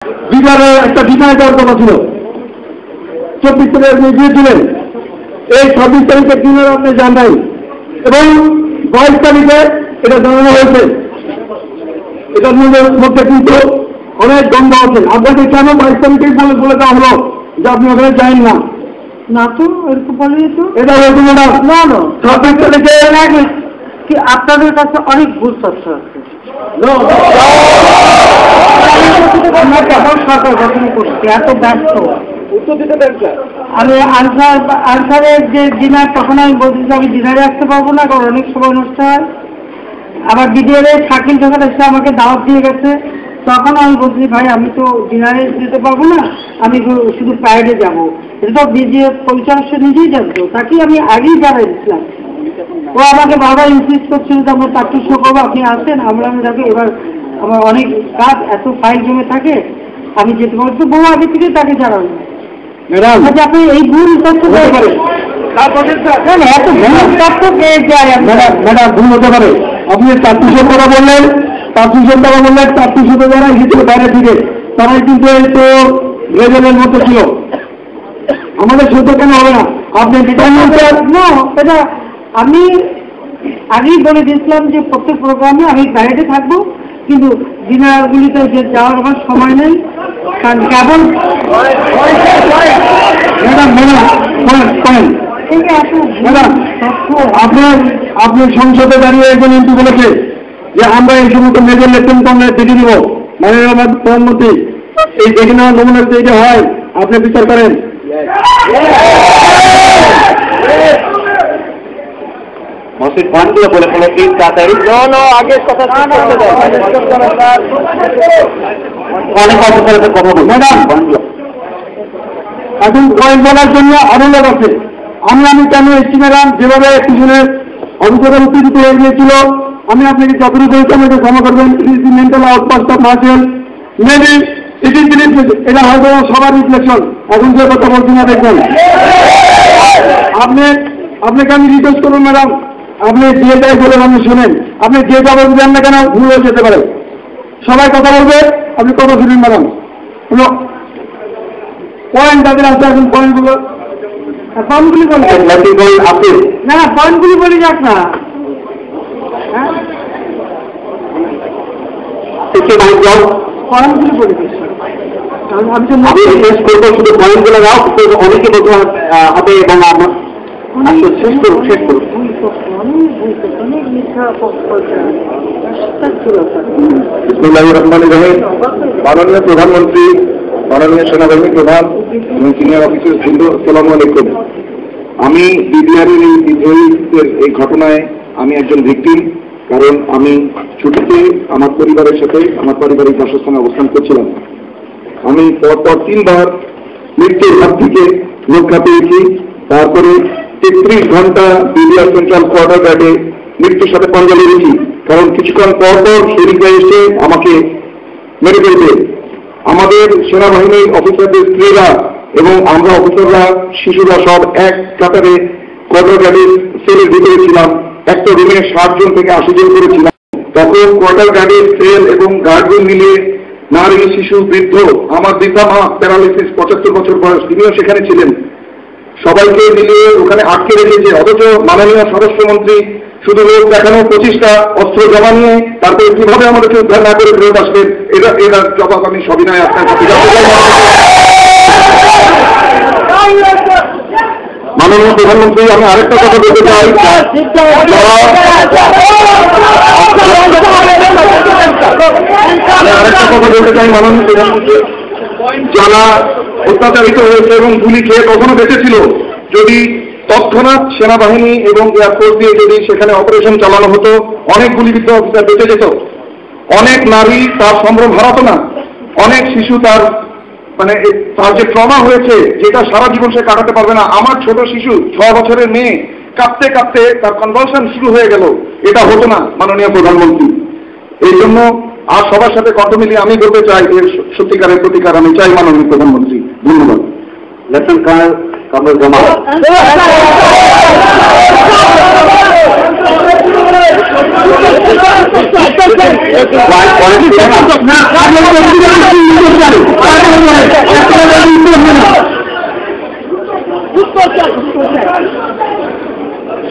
বিকালে একটা বিদায় দেওয়ার কথা ছিল, 24 তারিখে আপনি দিয়েছিলেন, এই 26 তারিখের দিনের আপনি যান নাই এবং 22 তারিখে এটা জানানো হয়েছে। এটার মধ্যে কিন্তু অনেক দ্বন্দ্ব আছে। আপনাকে কেন 22 তারিখেই বলে দেওয়া হলো যে আপনি ওখানে যান না? না তো এরকম বলেনি তো, এটা হয়েছে না। না না 26 তারিখে কি আপনাদের কাছে অনেক ভুল তথ্য আছে। আমরা কেবল সরকার গঠন করছি, এত ব্যস্ত আমি আনসারের যে ডিনার, তখন আমি বলছি যে আমি ডিনারে আসতে পারবো না, কারণ অনেক সময় অনুষ্ঠান হয়। আবার বিডিআরে শাকিল যখন এসে আমাকে দাওয়াত দিয়ে গেছে, তখন আমি বলছি ভাই আমি তো ডিনারে যেতে পারবো না, আমি শুধু প্রাইভেটে যাবো। এটা তো বিডিএ পরিচালক সে নিজেই জানতো, তাকে আমি আগেই জানাই দিচ্ছিলাম। ও আমাকে বারবার ইনসিস্ট করছিল যে আমরা চাকরি শো করবো, আপনি আসেন। আমরা দেখো এবার আমার অনেক কাজ, এত ফাইল জমে থাকে, আমি যেতে পারবো। বহু আগে থেকে তাকে জানাবো। আচ্ছা আপনি এই ভুল তথ্য পেয়ে পারেন, এত ভুল তথ্য পেয়ে যায় ম্যাডাম, ভুল হতে পারে। আপনি 400 টাকা বললেন, 400 টাকা বললেন, 400 যারা এসেছিল বাইরে থেকে, তারাই কিন্তু এই তো লেভেলের মতো ছিল। আমাদের সত্য কেন হবে না? আপনি এটা আমি আগেই বলে দিয়েছিলাম যে প্রত্যেক প্রোগ্রামে আমি বাইরে থাকবো, কিন্তু ডিনারগুলিতে যে যাওয়ার আমার সময় নেই, কারণ কেবল আপনি সংসদে দাঁড়িয়ে একজন এমপি বলেছে যে আমরা এই সমস্ত মেজর লেফটেন্যান্ট কর্নেল দেখে দিব, মাননীয় প্রধানমন্ত্রী এই দেখে নেওয়ার নমুনা এটা হয়, আপনি বিচার করেন। মসজিদ পয়েন্টগুলো বলে ফেলে প্লিজ তাড়াতাড়ি। আগের কথা অনেক অফিসারের সাথে কথা বলুন ম্যাডাম। এখন পয়েন্ট বলার জন্য আরো লোক আছে। আমি কেন এসছি ম্যাডাম, যেভাবে পিছনের অফিসারের উত্তেজিত হয়ে গিয়েছিল, আমি আপনাকে চাকরি করেছি, আমাকে ক্ষমা করবেন। মেন্টাল আউটপাস্ট অফ মার্শাল মেবি এটা হয়তো সবার রিফ্লেকশন। এখন যে কথা বলছি না দেখবেন, আপনাকে আমি রিকোয়েস্ট করবো ম্যাডাম, আপনি যেটাই বলেন আপনি শোনেন। আপনি যে খবর দেন না কেন ভুল হয়ে যেতে পারে। সবাই কথা বলবে, আপনি কথা শুনেন ম্যাডাম। পয়েন্ট তাদের আছে, এখন পয়েন্টগুলি বলি না, পয়েন্টগুলি বলি যাক না। পয়েন্টগুলি বলি আমি তো শেষ করবো, শুধু পয়েন্টগুলো দাও, অনেকে বলতে হবে এবং শেষ করুন। মাননীয় প্রধানমন্ত্রী, মাননীয় সেনাবাহিনী প্রধান এবং সিনিয়র অফিসার বৃন্দ, আসসালামু আলাইকুম। আমি বিডিআরের এই বিদ্রোহীদের এই ঘটনায় আমি একজন ভিকটিম, কারণ আমি ছুটিতে আমার পরিবারের সাথে আমার পারিবারিক বাসস্থানে অবস্থান করছিলাম। আমি পরপর 3 বার মৃত্যুর হাত থেকে রক্ষা পেয়েছি। তারপরে 33 ঘন্টা বিডিআর সেন্ট্রাল কোয়ার্টার গার্ডে মৃত্যুর সাথে পাঞ্জা লেগেছি, কারণ কিছুক্ষণ পর শরীররা এসে আমাকে মেরে ফেলবে। আমাদের সেনাবাহিনীর অফিসারদের স্ত্রীরা এবং আমরা অফিসাররা, শিশুরা সব এক কাতারে কোয়ার্টার গার্ডের সেলের ভিতরে ছিলাম। একটা রুমে 60 জন থেকে 80 জন করেছিলাম। তখন কোয়ার্টার গার্ডের সেল এবং গার্ডজন মিলিয়ে নারী, শিশু, বৃদ্ধ, আমার দিদা মা প্যারালাইসিস 75 বছর বয়স, তিনিও সেখানে ছিলেন, সবাইকে মিলিয়ে ওখানে আটকে রেখেছে। অথচ মাননীয় স্বরাষ্ট্রমন্ত্রী শুধু লোক দেখানো 25টা অস্ত্র জমা নিয়ে তারপরে কিভাবে আমাদেরকে উদ্ধার না করে ফেরত আসবেন, এটার জবাব আমি সবিনয় আপনার কাছে। মাননীয় প্রধানমন্ত্রী, আমি আরেকটা কথা বলতে চাই, মাননীয় প্রধানমন্ত্রী, যারা অত্যাচারিত হয়েছে এবং গুলি খেয়ে কখনো বেঁচেছিল, যদি তৎক্ষণাৎ সেনাবাহিনী এবং এয়ারফোর্স দিয়ে যদি সেখানে অপারেশন চালানো হতো, অনেক গুলিবিদ্ধ অফিসার বেঁচে যেত, অনেক নারী তার সম্ভ্রম হারাতো না, অনেক শিশু তার যে ট্রমা হয়েছে যেটা সারা জীবন সে কাটাতে পারবে না। আমার ছোট শিশু 6 বছরের মেয়ে কাঁপতে কাঁপতে তার কনভালশন শুরু হয়ে গেল, এটা হতো না মাননীয় প্রধানমন্ত্রী। এই জন্য আর সবার সাথে কণ্ঠ মিলিয়ে আমি বলতে চাই, এর সত্যিকারের প্রতিকার আমি চাই মাননীয় প্রধানমন্ত্রী। ধন্যবাদ। Lieutenant colonel Kamrul Zaman.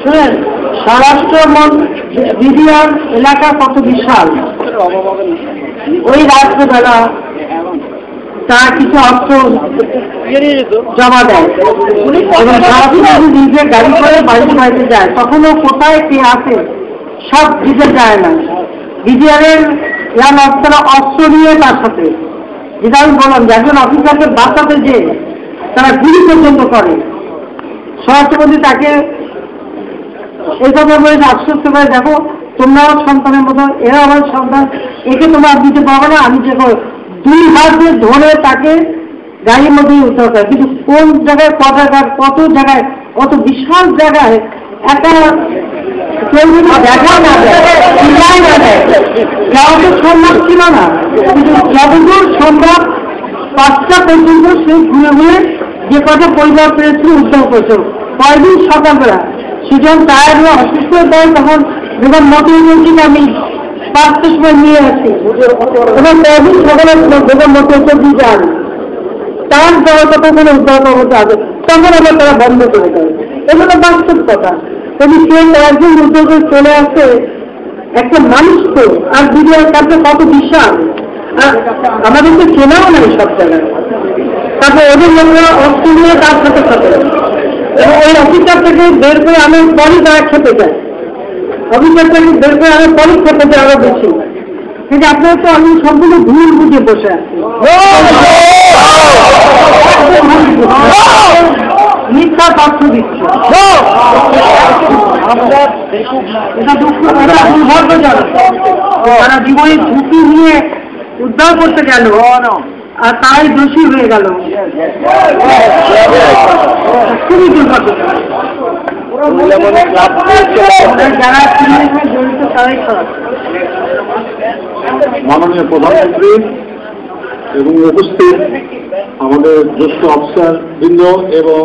শুনেন, স্বরাষ্ট্র বিডিআর এলাকা কত বিশাল। ওই রাত্রেবেলা তারা কিছু অস্ত্র জমা দেয় এবং সারাদিন নিজের গাড়ি করে বাড়িতে বাড়িতে যায়, তখনও কোথায় কে আছে সব দিতে যায় না। বিডিআরের তারা অস্ত্র নিয়ে তার সাথে, যেটা আমি বললাম যে একজন অফিসারকে বাঁচাতে যে তারা গুলি পর্যন্ত করে। স্বরাষ্ট্রমন্ত্রী তাকে এই কথা বলে আশ্বস্ত করে, দেখো তোমরাও সন্তানের মতো, এরা আমার সন্তান, একে তোমরা দিতে পারবে না, আমি যে দুই হাত দিয়ে ধরে তাকে গাড়ির মধ্যে উদ্ধার করে। কিন্তু কোন জায়গায় কত জায়গায় কত বিশাল জায়গায় একটা কেউ যদি দেখা না দেয় না দেয়, যাওয়া তো সম্ভব ছিল না। কিন্তু যতদূর সম্ভব 5টা পর্যন্ত সে ঘুরে ঘুরে যে কটা পরিবার পেরেছিল উদ্ধার করেছিল। কয়েকদিন সকালবেলা সুজন টায়ার অসুস্থ দেয়, তখন যখন মোটর বলছি আমি 5টার সময় নিয়ে আসি এবং কয়েকদিন সকালে যখন মোটর দিয়ে যান তার যাওয়ার কথা কোনো উদ্ধার করতে হবে, তখন আবার তারা বন্ধ করে দেয়। এগুলো বাস্তব কথা। যদি সে কয়েকদিন উদ্ধার করে চলে আসে, একটা মানুষ তো আর বিডিআর কাছে কত বিশাল, আর আমাদের তো চেনাও নাই সব জায়গায়। তারপর ওদের লোকরা অস্ত্র নিয়ে তার সাথে সাথে এবং ওই অফিসার থেকে বের করে আমি পরই তারা খেতে যায়, অফিসার থেকে বের করে আমি পরই খেতে যাই আরো বেশি। কিন্তু আপনারা তো আমি সম্পূর্ণ ভুল বুঝে বসে আছি, মিথ্যা তথ্য দিচ্ছে। এটা দুর্ভাগ্যজনক। তারা জীবনের ঝুঁকি নিয়ে উদ্ধার করতে গেল আর তাই দোষী হয়ে গেল, খুবই দুর্ভাগ্যজনক। যারা জড়িত তারাই খারাপ। মাননীয় প্রধানমন্ত্রী এবং উপস্থিত আমাদের জ্যেষ্ঠ অফিসার বৃন্দ এবং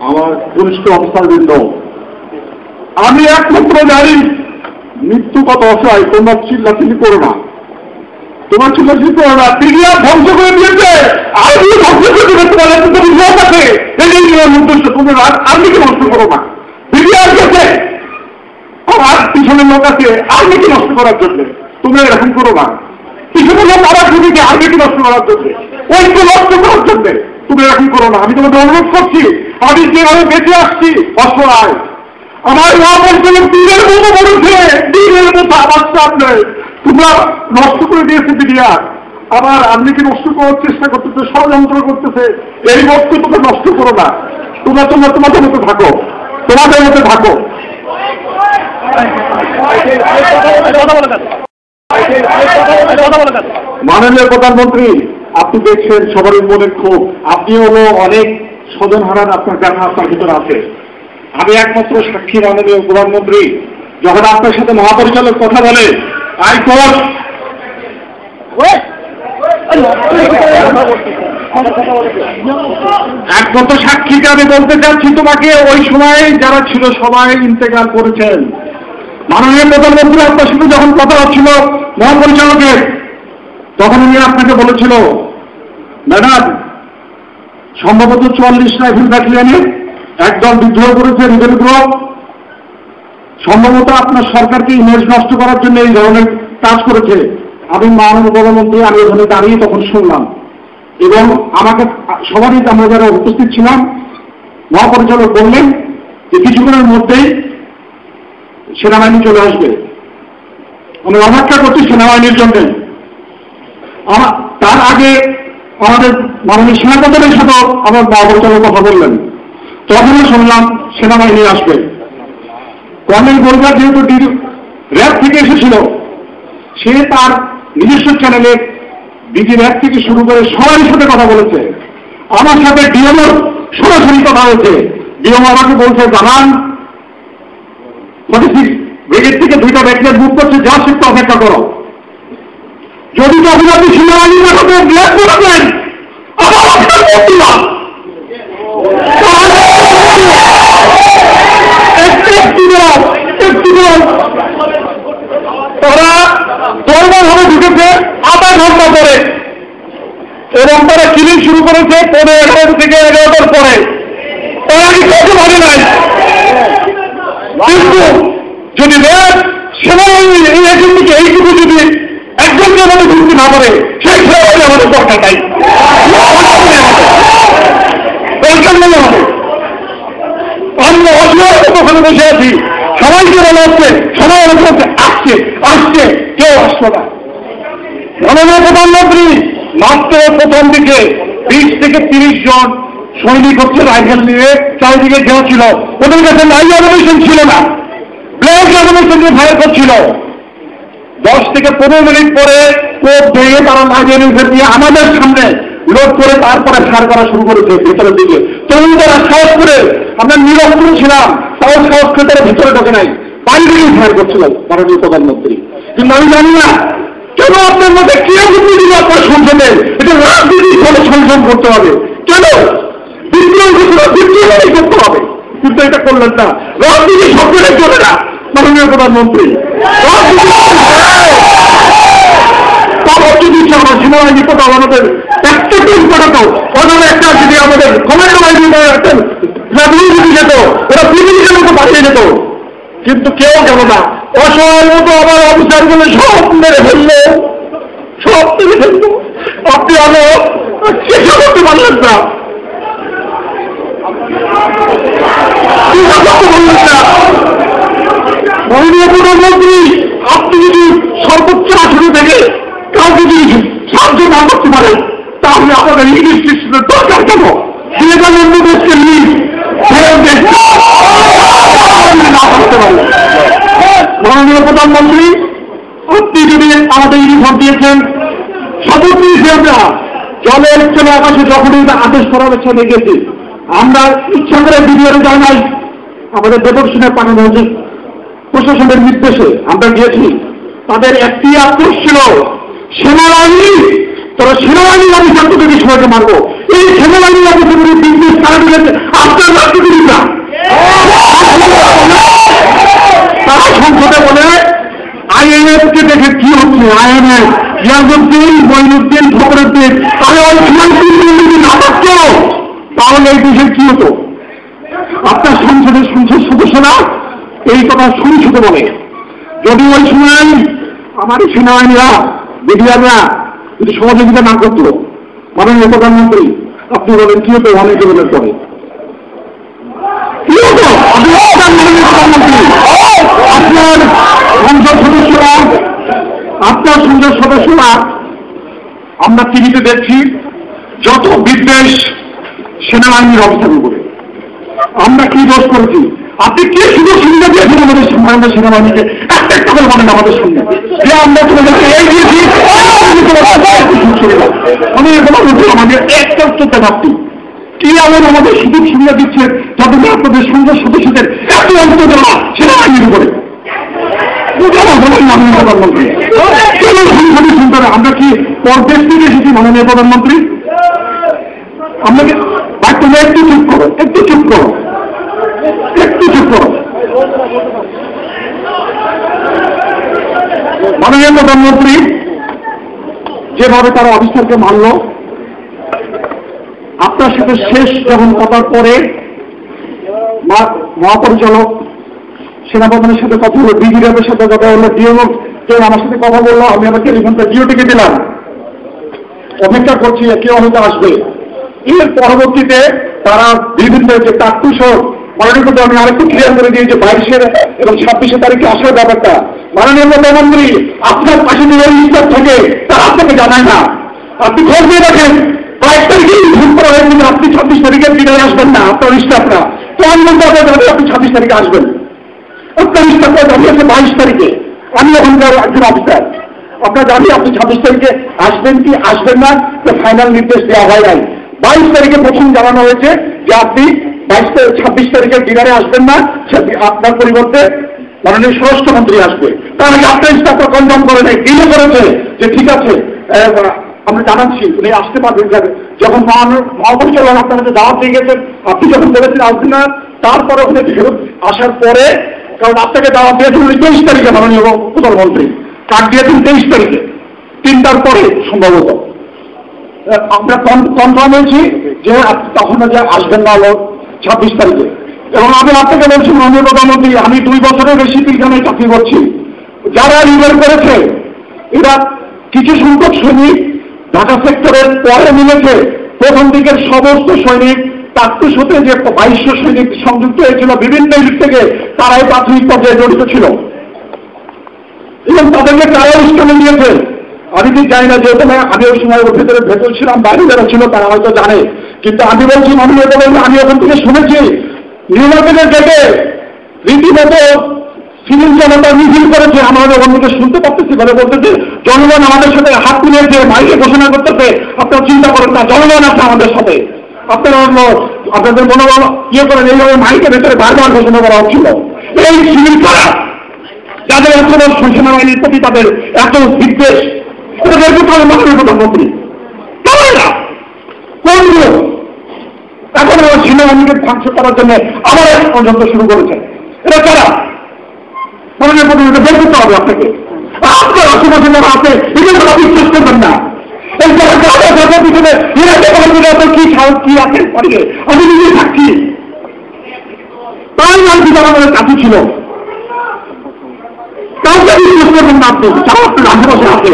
আমার কনিষ্ঠ অফিসার বৃন্দ, আমি একমাত্র জানি মৃত্যু কত অসহায়। তোমরা চিল্লাচিল্লি করো না, তোমার চিল্লাচিল্লি করো না। বিডিআর ধ্বংস করে দিয়েছে, আর্মি ধ্বংস করে দিবে। তোমাদের তুমি লোক আছে, এই উদ্দেশ্য তোমরা আর্মিকে নষ্ট করো না। বিডিআর গেছে, আর পিছনে লোক আছে আর্মিকে নষ্ট করার জন্য। তোমরা এরকম করো না। পিছনে লোক আবার শুনেছে আর্মিকে নষ্ট করার জন্য, ঐক্য নষ্ট করার জন্য। তুমি এরকম করো না। আমি তোমাদের অনুরোধ করছি, আমি যেভাবে বেঁচে আসছি অসহায়, আমার মা বলছিল তীরের মতো বলেছে, তীরের মতো আমার সামনে তোমরা নষ্ট করে দিয়েছে বিডিআর। আবার আর্মিকে নষ্ট করার চেষ্টা করতেছে, ষড়যন্ত্র করতেছে। এই বস্তু তোমরা নষ্ট করো না। তোমরা তোমাদের মতো থাকো, তোমাদের মতো থাকো। মাননীয় প্রধানমন্ত্রী, আপনি দেখছেন সবারই মনের ক্ষোভ। আপনি হলো অনেক স্বজন হারান আপনার কারণে আপনার ভিতরে আছে। আমি একমাত্র সাক্ষী। মাননীয় প্রধানমন্ত্রী, যখন আপনার সাথে মহাপরিচালক কথা বলে হাইকোর্ট, একমাত্র সাক্ষীকে আমি বলতে চাচ্ছি তোমাকে, ওই সময় যারা ছিল সবাই ইন্তেকাল করেছেন। মাননীয় প্রধানমন্ত্রী, আপনার সাথে যখন কথা হচ্ছিল মহাপরিচালকের, তখন উনি আপনাকে বলেছিল, ম্যাডাম সম্ভবত 44 রাইফেল ব্যাটালিয়নে একদল বিদ্রোহ করেছে, রিবেল গ্রুপ, সম্ভবত আপনার সরকারকে ইমেজ নষ্ট করার জন্য এই ধরনের কাজ করেছে। আমি মাননীয় প্রধানমন্ত্রী, আমি ওখানে দাঁড়িয়ে তখন শুনলাম এবং আমাকে সবারই, আমরা যারা উপস্থিত ছিলাম, মহাপরিচালক বললেন যে কিছুক্ষণের মধ্যেই সেনাবাহিনী চলে আসবে। আমি অপেক্ষা করছি সেনাবাহিনীর জন্য। তার আগে আমাদের মাননীয় সেনাপ্রধানের সাথেও আমার মহাপরিচালক কথা বললেন, তখনও শুনলাম সেনাবাহিনী আসবে। কর্নেল গোলগার যেহেতু র্যাব থেকে এসেছিল, সে তার নিজস্ব চ্যানেলে ডিজি র্যাব থেকে শুরু করে সবাই সাথে কথা বলেছে। আমার সাথে ডিএমওর সরাসরি কথা হয়েছে। ডিএমও আমাকে বলছে, জানান 46 ব্রিগেড থেকে 2টা ব্যাটালিয়ন মুভ করছে, যা সে অপেক্ষা করো। যদি তখন আপনি সেনাবাহিনী না হতে ব্ল্যাক করে দেন, আমার অপেক্ষা করছিলাম। একটু এবং তারা কিলিং শুরু করেছে 11 থেকে 11টার পরে, তারা কি কাউকে ভাবে নাই। কিন্তু যদি সেনাবাহিনী এই এজেন্টকে এইটুকু যদি একজনকে আমাদের ঢুকতে না পারে, সেই সেনাবাহিনী আমাদের দরকার নাই, দরকার নেই আমাদের। আমরা অসহায় ওখানে বসে আছি, সবাইকে বলা হচ্ছে, সবাই বলছে আসছে আসছে, কেউ আসলো না। মাননীয় প্রধানমন্ত্রী মাত্র প্রথম দিকে 20 থেকে 30 জন সৈনিক হচ্ছে রাইফেল নিয়ে চারিদিকে ঘেরা ছিল, ওদের কাছে লাইভ অ্যামিনেশন ছিল না, ব্ল্যাক অ্যামিনেশন দিয়ে ফায়ার করছিল। 10 থেকে 15 মিনিট পরে কোপ ভেঙে তারা লাইভ অ্যামিনেশন দিয়ে আমাদের সামনে লোড করে তারপরে ফায়ার করা শুরু করেছে ভেতরের দিকে। তরুণরা সাহস করে, আমরা নিরস্ত্র ছিলাম, তাও সাহস করে তারা ভিতরে ঢোকে নাই, বাইরে দিকে ফায়ার করছিল মাননীয় প্রধানমন্ত্রী। কিন্তু আমি জানি না কেন আপনার মধ্যে কে বুদ্ধি দিল আপনার সংসদে এটা রাজনীতির ফলে সংশোধন করতে হবে, কেন বিদ্রোহ করতে হবে, কিন্তু এটা করলেন না। রাজনীতি সবচেয়ে চলে না মাননীয় প্রধানমন্ত্রী, যদি আমার সেনাবাহিনী কোথাও আমাদের একটা টিম করাতো, ওখানে একটা যদি আমাদের কমান্ডো বাহিনী একটা যদি যেত, ওরা পৃথিবীর মতো পাঠিয়ে যেত, কিন্তু কেউ গেল না। অসহায় মতো আমার অফিসারগুলো সব মেরে ফেললো, সব মেরে ফেললো। আপনি আরো চেষ্টা করতে পারলেন না, মাননীয় প্রধানমন্ত্রী, আপনি যদি সর্বোচ্চ 18 থেকে কাউকে যদি সাহায্য না করতে পারেন, তাহলে আমাদের ইংলিশ সিস্টেমের দরকার কেন? দিয়ে গেল অন্য দেশকে লিড না করতে পারেন। মাননীয় প্রধানমন্ত্রী, আপনি যদি আমাদের ইউনিফর্ম দিয়েছেন, সর্বোচ্চ আমরা জলের চলে আকাশে যখনই আদেশ করা হচ্ছে দেখেছি, আমরা ইচ্ছা করে বিডিআরে যাই নাই, আমাদের প্রদর্শনে পাঠানো হয়েছে প্রশাসনের নির্দেশে আমরা গিয়েছি। তাদের একটি আক্রোশ ছিল সেনাবাহিনী, তারা সেনাবাহিনী অফিসার থেকে সবাইকে মারবো। এই সেনাবাহিনী অফিসার বিজনেস কারা দিয়েছে আপনার রাজনীতিবিদরা, তারা সংসদে বলে আইএনএফ কে দেখে কি হচ্ছে, আইএনএফ ইয়াজউদ্দিন মঈনুদ্দিন ফখরুদ্দিন, তাহলে ওই যদি না থাকতো তাহলে এই দেশের কি হতো? আপনার সংসদের সংসদ সদস্যরা এই কথা সংসদে বলে। যদি ওই সময় আমার সেনাবাহিনীরা বিডিআররা যদি সহযোগিতা না করতো, মাননীয় প্রধানমন্ত্রী আপনি বলেন কি হতো? অনেক বলের পরে কি হতো? আপনার সংসদ সদস্যরা, আপনার সংসদ সদস্যরা আমরা টিভিতে দেখছি যত বিদ্বেষ সেনাবাহিনীর অবস্থার উপরে। আমরা কি দোষ করেছি? আপনি কি শুধু সুবিধা দিয়েছেন আমাদের সেনাবাহিনীকে? একটা করে বলেন আমাদের সঙ্গে যে আমরা তোমাদেরকে এই দিয়েছি, আমি এগুলো আমাদের একটা উচ্চতা ভাবছি কি এমন আমাদের সুযোগ সুবিধা দিচ্ছে যাতে আপনাদের সংসদ সদস্যদের এত অন্তর্জনা সেনাবাহিনীর উপরে। মাননীয় প্রধানমন্ত্রী, সংসদে শুনতে হবে আমরা কি পরদেশ থেকে এসেছি? মাননীয় প্রধানমন্ত্রী, আপনাকে তুমি একটু চুপ করো, একটু চুপ করো, একটু চুপ করো। মাননীয় প্রধানমন্ত্রী যেভাবে তারা অফিসারকে মানল, আপনার সাথে শেষ যখন কথার পরে মহাপরিচালক সেনাপ্রধানের সাথে কথা হলো, বিজিএফের সাথে কথা হলো, ডিএমও কেউ আমার সাথে কথা বললো, আমি আমার টেলিফোনটা জিওটিকে দিলাম, অপেক্ষা করছি কেউ হয়তো আসবে। এর পরবর্তীতে তারা বিভিন্ন যে চাক্ষুষ মাননীয় আমি আরেকটু ক্লিয়ার করে দিয়েছি 22 এবং 26 তারিখে আসার ব্যাপারটা। মাননীয় প্রধানমন্ত্রী আপনার পাশে যে স্টাফ থাকে তারা আপনাকে জানায় না, আপনি খোঁজ দিয়ে রাখেন 22 তারিখে ফোন করা হয়েছিল আপনি 26 তারিখের দিনে আসবেন না, আপনার স্টাফরা তো আমি বলতে হবে আপনি 26 তারিখে আসবেন, আপনার স্টাফরা জানিয়েছে 22 তারিখে। আমি ওখানকার একজন অফিসার, আপনার জানি আপনি 26 তারিখে আসবেন কি আসবেন না, তো ফাইনাল নির্দেশ দেওয়া হয় নাই। 22 তারিখে প্রথম জানানো হয়েছে যে আপনি 26 তারিখের ডিনারে আসবেন না, আপনার পরিবর্তে মাননীয় স্বরাষ্ট্রমন্ত্রী আসবে। তার আগে আপনার স্টাফরা কনফার্ম করে নেই, ডিলে করেছে যে ঠিক আছে আমরা জানাচ্ছি উনি আসতে পারবেন। যখন মহাপরিচালক আপনার কাছে দাওয়াত দিয়ে গেছেন, আপনি যখন বলেছেন আসবেন না, তারপরে ওখানে ফেরত আসার পরে, কারণ আপনাকে দাওয়াত দিয়েছেন উনি 23 তারিখে মাননীয় প্রধানমন্ত্রী, কার্ড দিয়েছেন 23 তারিখে 3টার পরে সম্ভবত। আমরা কনফার্ম হয়েছি যে তখন যে আসবেন না হলো 26 তারিখে। এবং আমি আপনাকে বলছি মাননীয় প্রধানমন্ত্রী, আমি 2 বছরের বেশি পিলখানায় চাকরি করছি। যারা রিজাইন করেছে এরা কিছু সংখ্যক সৈনিক ঢাকা সেক্টরের পরে মিলেছে। প্রথম দিকের সমস্ত সৈনিক তার সাথে যে 2200 সৈনিক সংযুক্ত হয়েছিল বিভিন্ন দিক থেকে, তারাই প্রাথমিক পর্যায়ে জড়িত ছিল এবং তাদেরকে তারাই উস্কানি দিয়েছে। আমি ঠিক জানি না, যেহেতু আমি ওই সময় ওর ভেতর ছিলাম, বাইরে যারা ছিল তারা হয়তো জানে, কিন্তু আমি বলছি মাননীয় প্রধানমন্ত্রী, আমি ওখান থেকে শুনেছি নিউ মার্কেটের গেটে রীতিমতো সিভিল জনতা মিছিল করেছে। আমরা ওখান থেকে শুনতে পারতেছি, বলে বলতেছে জনগণ আমাদের সাথে হাত মিলিয়েছে, মাইকে ঘোষণা করতেছে, আপনারা চিন্তা করেন না, জনগণ আছে আমাদের সাথে, আপনারা আপনাদের মনোবল করেন। এইভাবে মাইকের ভেতরে বারবার ঘোষণা করা হচ্ছিল। এই সিভিল কারা, যাদের এত সেনাবাহিনীর প্রতি তাদের এত বিদ্বেষ, এটা বের করতে হবে মাননীয় প্রধানমন্ত্রী। কোন লোক এখন আমার সেনাবাহিনীকে ধ্বংস করার জন্য আবার এক পর্যন্ত শুরু করেছে? এটা কারা মাননীয় প্রধানমন্ত্রী? বের করতে হবে আপনাকে। আপনার আশেপাশে যারা আছে এগুলো তারা বিশ্বাস করবেন না। এই যারা পিছনে কি সাহস কি আছে পারিয়ে আমি নিজেই থাকছি, তাই আর কি আমাদের কাছে ছিল। কাউকে বিশ্বাস করবেন না আপনি, যারা আপনার আশেপাশে আছে।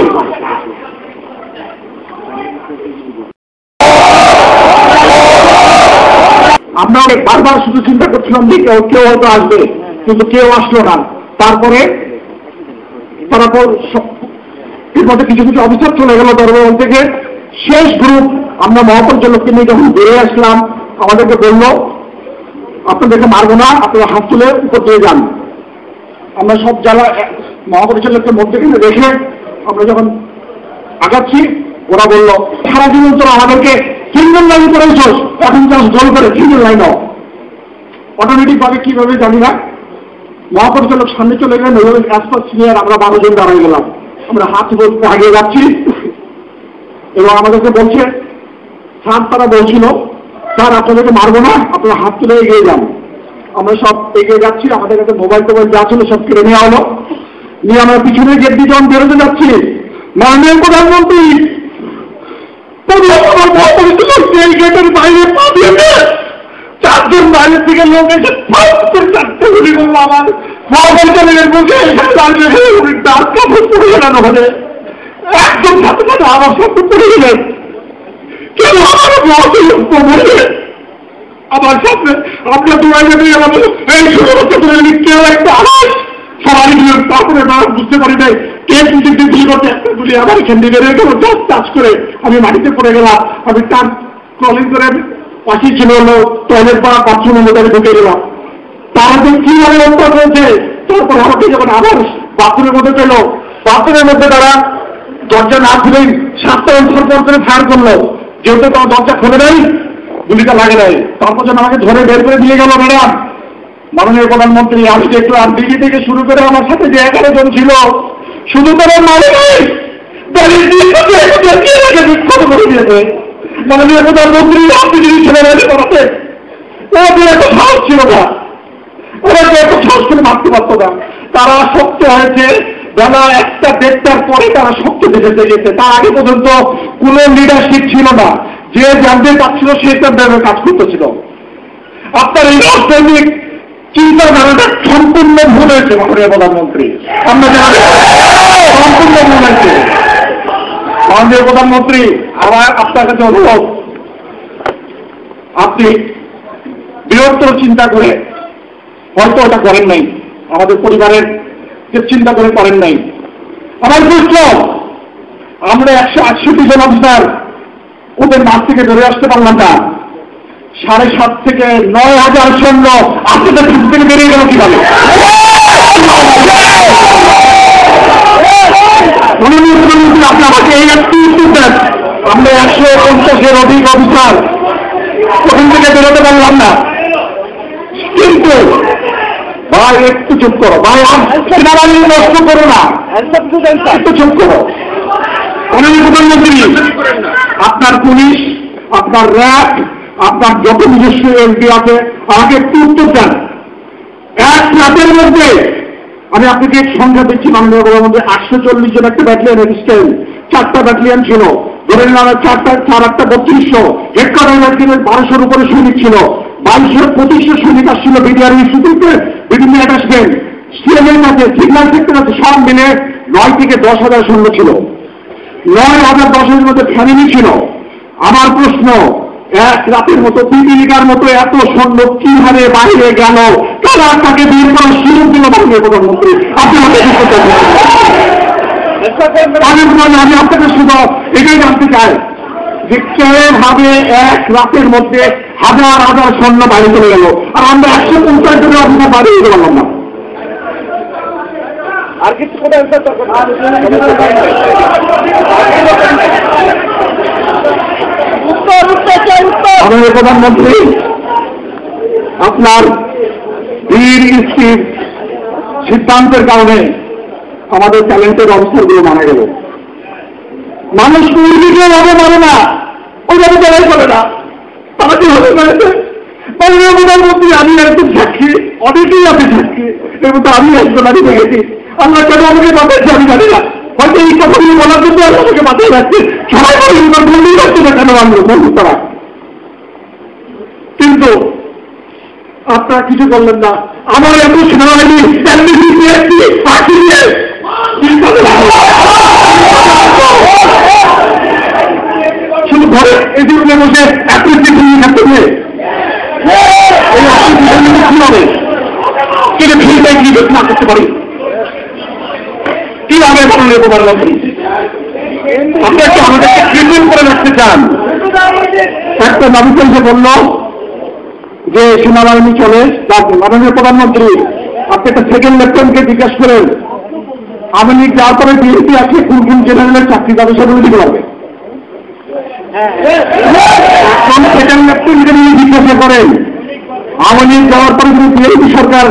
আমরা অনেক বারবার শুধু চিন্তা করছিলাম যে কেউ হয়তো আসবে, কিন্তু কেউ আসলো না। তারপরে এর মধ্যে কিছু কিছু অফিসার চলে গেল দরবার থেকে। শেষ গ্রুপ আমরা মহাপরিচালককে নিয়ে যখন বেরিয়ে আসলাম, আমাদেরকে বলল আপনাদেরকে মারবো না, আপনারা হাত তুলে উপর দিয়ে যান। আমরা সব যারা মহাপরিচালককে মধ্যখানে রেখে আমরা যখন আগাচ্ছি, ওরা বলল সারা জীবন তোরা আমাদেরকে সিঙ্গেল লাইন করেছ, এখন চাষ জল করে সিঙ্গেল লাইন অটোমেটিক ভাবে কিভাবে জানি না। মহাপরিচালক সামনে চলে গেলেন, ওইভাবে অ্যাসপাস সিনিয়র আমরা 12 জন দাঁড়িয়ে গেলাম। আমরা হাত বলতে আগে যাচ্ছি এবং আমাদেরকে বলছে স্যার, তারা বলছিল স্যার আপনাদেরকে মারবো না, আপনারা হাত তুলে এগিয়ে যান। আমরা সব এগিয়ে যাচ্ছি, আমাদের কাছে মোবাইল টোবাইল যা ছিল সব কেড়ে নেওয়া হলো। নিয়ে আমরা পিছনে গেট দিয়ে যখন বেরোতে যাচ্ছি, মাননীয় প্রধানমন্ত্রী এই গেটের বাইরে পা দিয়েছে। 4 জন বাইরে থেকে লোক এসে 4টে গুলি করলো আমার মহাপরিচালকের মুখে। ডাক কাপড় পড়ে গেলেন ওখানে, একদম সাথে সাথে আমার সব পড়ে গেলেন। কেন আমার বলে আমার সামনে আপনার দোয়াইলে নিয়ে আমাদের এই শুরু করতে কেউ একটা আওয়াজ সবারই নিয়ে। তারপরে বুঝতে পারি নাই কে দুটি গুলি করতে, একটা গুলি আমার এখান থেকে বেরিয়ে গেল টাচ করে, আমি মাটিতে পড়ে গেলাম। আমি তার ক্রলিং করে পাশে ছিল হলো টয়লেট বা বাথরুমের মধ্যে ঢুকে গেলাম। তারা যে কিভাবে উত্তর রয়েছে, তারপরে আমাকে যখন আবার বাথরুমের মধ্যে পেল, বাথরুমের মধ্যে তারা দরজা না খুলেই 7টা অঞ্চল করে ফায়ার করলো। যেহেতু তার দরজা খুলে দেয়, গুলিটা লাগে নাই। তারপর যেন আমাকে ধরে বের করে দিয়ে গেল। ম্যাডাম, মাননীয় প্রধানমন্ত্রী, আমি একটু আরডিজি থেকে শুরু করে আমার সাথে যে 11 জন ছিল, শুধু তারা মারে নাই, বিক্ষত করে দিয়েছে। মাননীয় প্রধানমন্ত্রী, আপনি যদি ছেলেমেয়েদের করাতে ওদের এত সাহস ছিল না, ওদেরকে এত সাহস করে মারতে পারতো না। তারা শক্ত হয়েছে বেলা 1টা-1:30টার পরে তারা শক্ত দেখেছে গেছে। তার আগে পর্যন্ত কোন লিডারশিপ ছিল না, যে জানতে পারছিল সে তার কাজ করতেছিল। আপনার এই রাজনৈতিক চিন্তাধারাটা সম্পূর্ণ ভুল হয়েছে মাননীয় প্রধানমন্ত্রী, আমরা জানেন সম্পূর্ণ ভুল হয়েছে। মাননীয় প্রধানমন্ত্রী, আমার আপনার কাছে অনুরোধ, আপনি বৃহত্তর চিন্তা করে হয়তো ওটা করেন নাই, আমাদের পরিবারের যে চিন্তা করে করেন নাই। আমার প্রশ্ন, আমরা 168 জন অফিসার ওদের মাঠ থেকে ধরে আসতে পারলাম না, 7.5 থেকে 9,000 সৈন্য আপনাদের থেকে বেরিয়ে গেল কিভাবে? মাননীয় প্রধানমন্ত্রী, আপনি আমাকে এই একটি উত্তর দেন। আমরা 150-এর অধিক অফিসার ওখান থেকে বেরোতে পারলাম না। কিন্তু ভাই একটু চুপ করো, ভাই সেনাবাহিনী নষ্ট করো না, একটু চুপ করো। মাননীয় প্রধানমন্ত্রী, আপনার পুলিশ, আপনার র্যাব, আপনার যত নিজস্ব এমপি আছে, আমাকে একটু উত্তর দেন। 1 রাতের মধ্যে আমি আপনাকে সংখ্যা দিচ্ছি মাননীয় প্রধানমন্ত্রী, 840 জন একটা ব্যাটালিয়ন এসেছেন, 4টা ব্যাটালিয়ন ছিল, ধরে নিলাম 4-8টা 3200, হেডকোয়ার্টার ব্যাটালিয়নের 1200-র উপরে সৈনিক ছিল, 2200-2500 সৈনিক আসছিল বিডিআর ইনস্টিটিউটে, বিভিন্ন অ্যাটাচমেন্ট, সিএমএর কাছে, সিগন্যাল সেক্টর আছে, সব মিলে 9 থেকে 10,000 সৈন্য ছিল। 9,000-10,000 মধ্যে ফ্যামিলি ছিল। আমার প্রশ্ন, এক রাতের মতো পিপিলিকার মতো এত সৈন্য কিভাবে বাইরে গেল? কারা তাকে বের করার সুযোগ দিল মাননীয় প্রধানমন্ত্রী? আপনি আমাকে আমি আপনাকে শুধু এটাই জানতে চাই যে কিভাবে এক রাতের মধ্যে হাজার হাজার সৈন্য বাইরে চলে গেল, আর আমরা 150 জনের অফিসার বাইরে যেতে পারলাম না। আর কিছু মাননীয় প্রধানমন্ত্রী, আপনার বীর স্থির সিদ্ধান্তের কারণে আমাদের ট্যালেন্টের অবস্থাগুলো মারা গেল। মানুষ নির্বিঘ্ন ভাবে মানে না, ওইভাবে লড়াই করে না, তারা কিভাবে মেরেছে? মাননীয় প্রধানমন্ত্রী, আমি একজন সাক্ষী, অনেকেই আছে সাক্ষী, এর মধ্যে আমি একজন আমি দেখেছি। আমরা কেন আমাকে বাঁচাচ্ছি আমি জানি না, হয়তো এই কথাগুলি বলার জন্য আমাকে বাঁচিয়ে যাচ্ছে। সবাই বন্ধুই যাচ্ছে না কেন আমরা বন্ধু তারা, কিন্তু আপনারা কিছু করলেন না। আমার এত সেনাবাহিনী শুধু ঘরে এটি বসে এত থাকতে হবে, কিন্তু ভিড়টাই কি না করতে পারি কিভাবে মাননীয় প্রধানমন্ত্রী? আপনারা কি আমাদেরকে ট্রিটমেন্ট করে রাখতে চান? একটা দাবি করেছে বলল যে সেনাবাহিনী চলে। মাননীয় প্রধানমন্ত্রী, আপনি একটা সেকেন্ড লেফটেন্যান্টকে জিজ্ঞাসা করেন আওয়ামী লীগ যাওয়ার পরে বিএনপি আছে কোন কোন জেনারেলের চাকরি যাবে সেগুলো দিতে পারবে। এখন সেকেন্ড লেফটেন্যান্টকে নিয়ে জিজ্ঞাসা করেন আওয়ামী লীগ যাওয়ার পরে যদি বিএনপি সরকার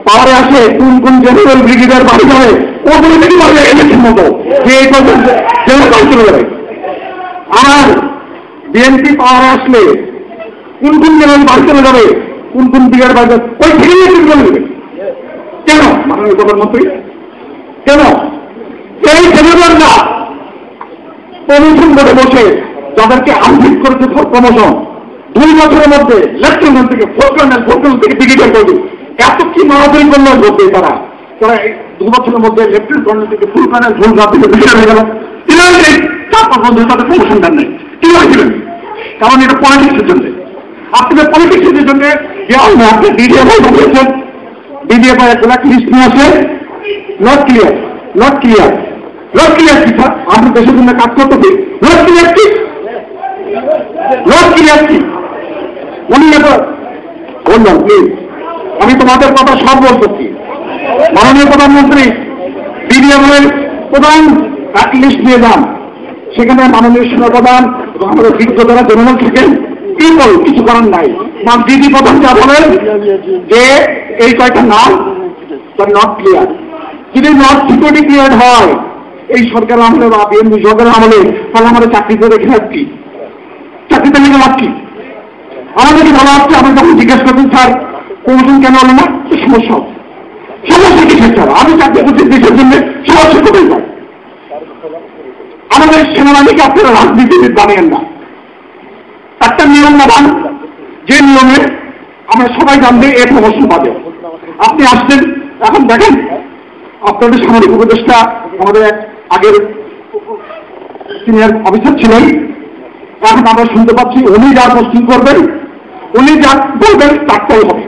পাওয়ারে আসে কোন কোন জেনারেল ব্রিগেডিয়ার বাড়ি যাবে, ওগুলো দিতে পারবে ইলেকশন মতো যে এই জেনারেল চলে যাবে। আর বিএনপি পাওয়ারে আসলে কোন কোন জেনারেল বাড়ি চলে যাবে, কোন কোন ব্রিগেডিয়ার বাড়ি যাবে, ওই ঠিক করে দেবে। কেন মাননীয় প্রধানমন্ত্রী? কেন এই জেনারেলরা প্রমোশন বোর্ডে বসে যাদেরকে আনফিট করেছে প্রমোশন 2 বছরের মধ্যে লেফটেন্যান্ট থেকে ফোর কর্নেল থেকে ব্রিগেডিয়ার করবে, এত কি মারামারি করলো বলতে তারা তারা 2 বছরের মধ্যে লেফটেন্যান্ট কর্নেল থেকে ফুল কর্নেল ফুল রাত থেকে ব্রিগেডিয়ার হয়ে গেল। এই 4-5 বছর তাদের প্রমোশন দেন নাই, কি হয়েছিলেন? কারণ এটা পলিটিক্সের জন্য। আপনাদের পলিটিক্সের জন্য আপনি ডিডিএফআই বলেছেন, ডিডিএফআই একটা লিস্ট নিয়ে আসে, not clear not clear not clear কি স্যার? আপনি দেশের জন্য কাজ করতে নট ক্লিয়ার কি নট ক্লিয়ার কি উনি বললাম প্লিজ, আমি তোমাদের কথা সব বলতেছি। মাননীয় প্রধানমন্ত্রী, ডিডিএফআই প্রধান এক লিস্ট নিয়ে যান, সেখানে মাননীয় সেনাপ্রধান এবং আমাদের বিজ্ঞ যারা জেনারেল থাকেন কিছু করার নাই। দিদি প্রধান যা বলেন যে এই কয়টা নাম নট ক্লিয়ার, যদি নট সিকিউরিটি ক্লিয়ার হয় এই সরকার আমলে বা বিএনপি সরকারের আমলে, তাহলে আমাদের চাকরিতে রেখে লাভ কি? চাকরিতে রেখে লাভ কি? আমাদের কি বলা হচ্ছে, আমি যখন জিজ্ঞেস করছেন স্যার প্রমোশন কেন হলো না, সমস্যা সমস্যা কিসের স্যার? আমি চাকরি করছি দেশের জন্য, সমস্যা কোথায় যায়? আমাদের সেনাবাহিনীকে আপনারা রাজনীতিবিদ বানিয়েন না, একটা নিয়ম বানান যে নিয়মে আমরা সবাই জানবে এ প্রমোশন পাবে। আপনি আসছেন, এখন দেখেন আপনাদের সামরিক উপদেষ্টা আমাদের এক আগের সিনিয়র অফিসার ছিলেন, এখন আমরা শুনতে পাচ্ছি উনি যা পোস্টিং করবেন, উনি যা বলবেন তারটাই হবে।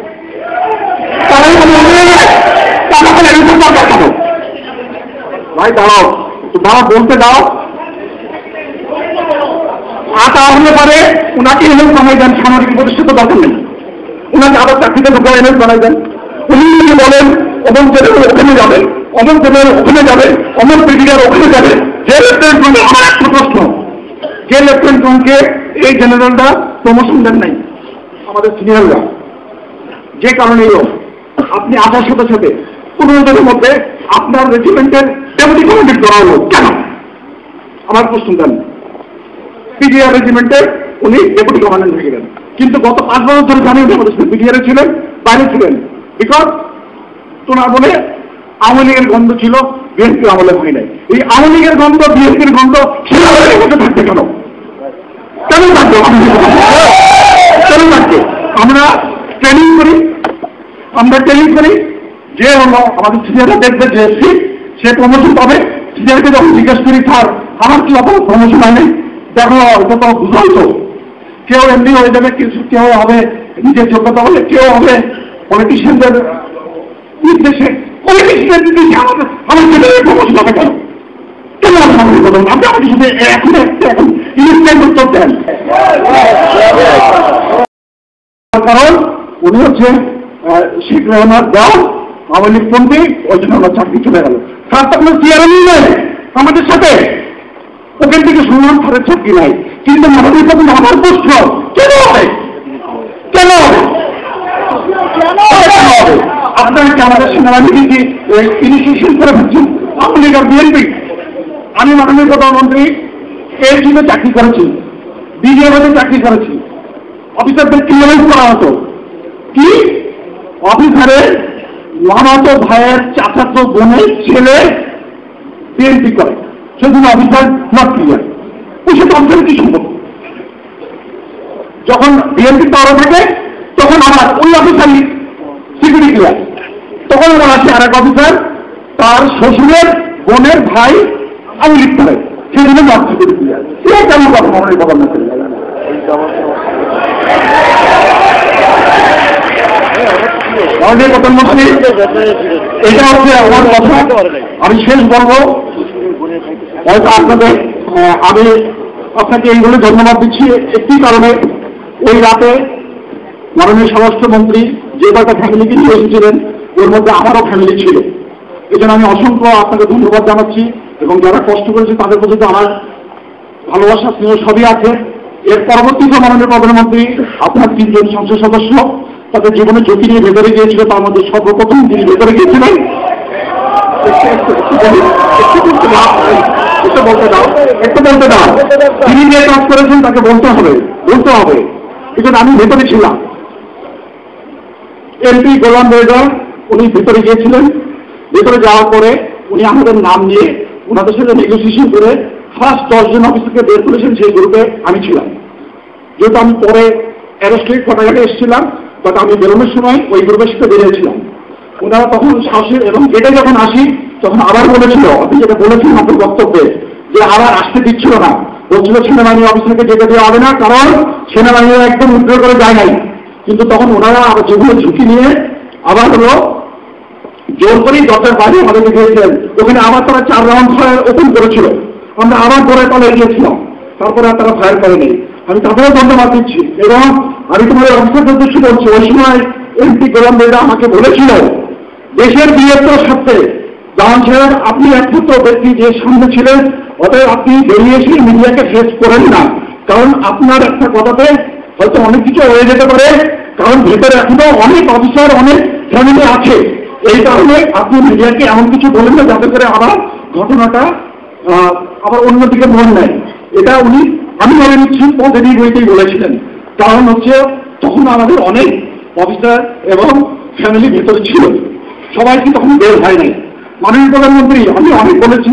ভাই দাঁড়াও, দাঁড়া বলতে দাও। তাহলে পারে উনাকে হেল্প বানাই দেন, সামাজিক উপদেষ্টা তো দরকার নেই, উনাকে আবার চাকরিতে ঢোকা হেল্প বানাই দেন। উনি যদি বলেন অমন জেনারেল ওখানে যাবে, অমন জেনারেল ওখানে যাবে, অমন ব্রিগেডিয়ার ওখানে যাবে, যে লেফটেন্যান্ট আমার একটা প্রশ্ন, যে লেফটেন্যান্টকে এই জেনারেলরা প্রমোশন দেন নাই আমাদের সিনিয়ররা, যে কারণে আপনি আসার সাথে সাথে 15 দিনের মধ্যে আপনার রেজিমেন্টের ডেপুটি কমান্ডেন্ট করা হলো কেন? আমার প্রশ্ন দেন। পিডিআর রেজিমেন্টের উনি ডেপুটি কমান্ডেন্ট হয়ে গেলেন, কিন্তু গত 5 বছর ধরে জানি উনি আমাদের পিডিআরে ছিলেন, বাইরে ছিলেন, বিকজ তোনার বলে আওয়ামী লীগের গন্ধ ছিল, বিএনপি আমলে হয় নাই। এই আওয়ামী লীগের গন্ধ, বিএনপির গন্ধ সেনাবাহিনীর মধ্যে থাকবে কেন? কেন থাকবে? কেন থাকবে? আমরা ট্রেনিং করি, যে হলো আমাদের সিনিয়ররা দেখবে যে সে প্রমোশন পাবে। সিনিয়রকে যখন জিজ্ঞেস করি, স্যার আমার কি অপরাধ প্রমোশন হয় নাই? দেখো এটা তো বুঝাই তো, কেউ এমনি হয়ে যাবে, কেউ হবে নিজের যোগ্যতা হলে, কেউ হবে পলিটিশিয়ানদের নির্দেশে। পলিটিশিয়ান নির্দেশে আমার ছেলে প্রমোশন হবে কেন? কেন আপনি আমাকে শুধু এখন ইনস্ট্যান্ট উত্তর দেন। কারণ উনি হচ্ছে শেখ রেহমান দাও আওয়ামী লীগ পন্থী, ওই জন্য আমরা চাকরি চলে গেল। স্যার তো আপনার চেয়ারম্যান নেই আমাদের সাথে, ওখান থেকে শুনলাম স্যারের চাকরি নাই। কিন্তু মাননীয় প্রধান আমার প্রশ্ন, কেন হবে? কেন হবে? আপনারা কি আমাদের সেনাবাহিনী কি ইনিশিয়েশন করে ফেলছেন? আওয়ামী লীগ আর বিএনপি। আমি মাননীয় প্রধানমন্ত্রী এর জন্য চাকরি করেছি, বিজিএমতে চাকরি করেছি। অফিসারদের ক্লিয়ারেন্স করা হতো কি? অফিসারের মামাতো ভাইয়ের চাচাতো বোনের ছেলে বিএনপি করে, সেজন্য অফিসার নট ক্লিয়ার। ওই সাথে অফিসারের কি সম্ভব? যখন বিএনপি পাওয়া থাকে তখন আমার ওই অফিসারই সিকিউরিটি ক্লিয়ার। তখন আমার আছে আর এক অফিসার, তার শ্বশুরের বোনের ভাই আওয়ামী লীগ করে, সেই জন্য নট সিকিউরিটি ক্লিয়ার। সে কেমন কথা মাননীয় প্রধানমন্ত্রী? মাননীয় প্রধানমন্ত্রী, এটা হচ্ছে আমার কথা। আমি শেষ বলবো, হয়তো আপনাদের আমি আপনাকে এই বলে ধন্যবাদ দিচ্ছি একটি কারণে, ওই রাতে মাননীয় স্বরাষ্ট্রমন্ত্রী যে কয়েকটা ফ্যামিলিকে নিয়ে এসেছিলেন ওর মধ্যে আমারও ফ্যামিলি ছিল। এই জন্য আমি অসংখ্য আপনাকে ধন্যবাদ জানাচ্ছি, এবং যারা কষ্ট করেছে তাদের প্রতি তো আমার ভালোবাসা স্নেহ সবই আছে। এর পরবর্তীতে মাননীয় প্রধানমন্ত্রী আপনার 3 জন সংসদ সদস্য তাদের জীবনে ঝুঁকি নিয়ে ভেতরে গিয়েছিল, তার মধ্যে সর্বপ্রথম তিনি ভেতরে গিয়েছিলেন। একটু বলতে দাও, তিনি যে কাজ করেছেন তাকে বলতে হবে। এই জন্য আমি ভেতরে ছিলাম। এমপি গোলাম রেজা উনি ভেতরে গিয়েছিলেন। ভেতরে যাওয়ার পরে উনি আমাদের নাম নিয়ে ওনাদের সাথে নেগোসিয়েশন করে ফার্স্ট 10 জন অফিসারকে বের করেছেন। সেই গ্রুপে আমি ছিলাম, যেহেতু আমি পরে অ্যারেস্টেড ফটাঘাটে এসেছিলাম, বাট আমি বেরোনোর সময় ওই গ্রুপের সাথে বেরিয়েছিলাম। ওনারা তখন সাহসী, এবং গেটে যখন আসি তখন আবার বলেছিল, আপনি যেটা বলেছিলেন আপনার বক্তব্যে, যে আবার আসতে দিচ্ছিল না, বলছিল সেনাবাহিনী অফিসারকে যেতে দেওয়া হবে না, কারণ সেনাবাহিনীরা একদম উদ্ধার করে যায় নাই। কিন্তু তখন ওনারা আবার যেগুলো ঝুঁকি নিয়ে আবার হলো জোর করেই দরজার বাইরে আমাদেরকে দিয়েছিলেন। ওখানে আবার তারা 4 রাউন্ড ফায়ার ওপেন করেছিল, আমরা আবার দৌড়ে পালিয়ে গিয়েছিলাম, তারপরে আর তারা ফায়ার করেনি। আমি তাদেরও ধন্যবাদ দিচ্ছি। এবং আমি তোমাদের অফিসারদের উদ্দেশ্য বলছি, ওই সময় এমপি গোলাম রেজা আমাকে বলেছিল, দেশের বৃহত্তর স্বার্থে জামান সাহেব আপনি একমাত্র ব্যক্তি যে সামনে ছিলেন, অতএব আপনি বেরিয়ে এসে মিডিয়াকে ফেস করেন না, কারণ আপনার একটা কথাতে হয়তো অনেক কিছু হয়ে যেতে পারে, কারণ ভেতরে এখনো অনেক অফিসার, অনেক ফ্যামিলি আছে। এই কারণে আপনি মিডিয়াকে এমন কিছু বলেন না যাতে করে আবার ঘটনাটা আবার অন্যদিকে মন নেয়। এটা উনি, আমি মনে নিচ্ছি, পজিটিভ ওয়েতেই বলেছিলেন। কারণ হচ্ছে তখন আমাদের অনেক অফিসার এবং ফ্যামিলি ভেতরে ছিল, সবাইকে তখন বের হয় নাই। মাননীয় প্রধানমন্ত্রী, আমি অনেক বলেছি,